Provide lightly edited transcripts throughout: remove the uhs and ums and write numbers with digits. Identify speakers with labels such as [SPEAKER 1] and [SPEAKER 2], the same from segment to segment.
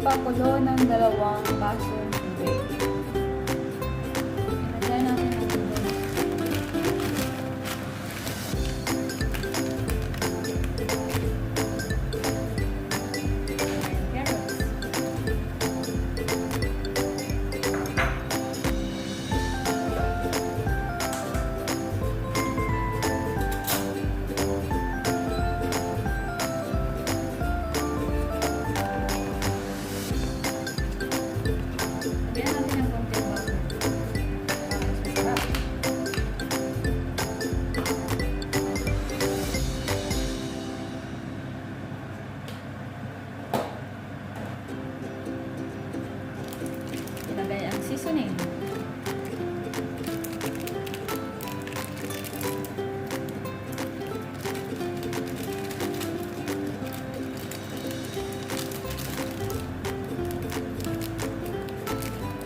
[SPEAKER 1] magpakulo ng 2 basong tubig. Ilagay natin ang tubig. Carrots. Lagyan natin ng konting butter. Para mas masarap. Ilagay ang seasoning.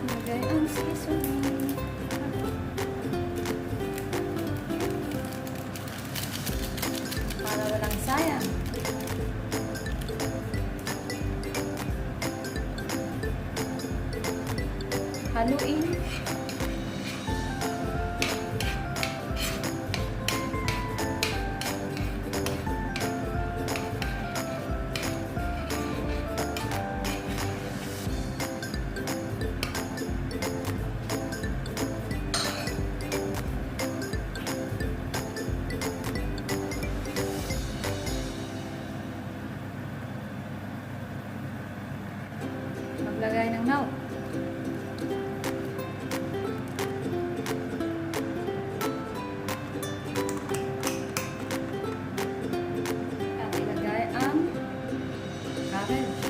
[SPEAKER 1] Ilagay ang seasoning. Para walang sayang. Haluin. Maglagay ng nao. At ilagay ang cabbage.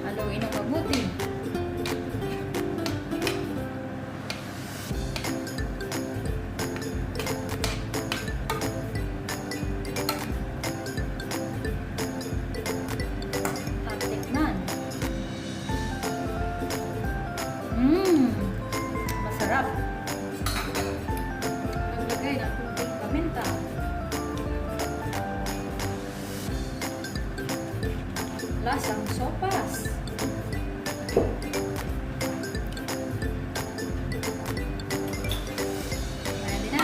[SPEAKER 1] Haluin ng mabuti. At tikman. Masarap. Maglagay ng kunting paminta. Lasang sopas. Pwede na.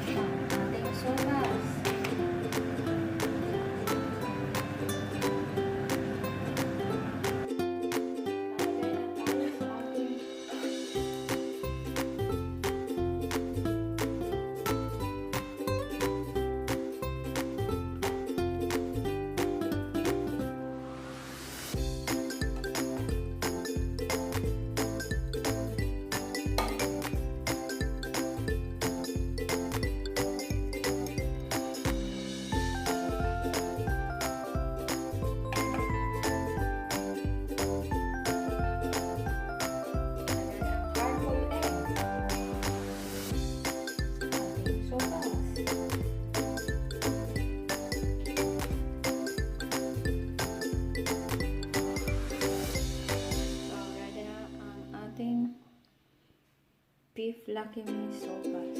[SPEAKER 1] Ang ating sopas. Beef Lucky Me Soupas.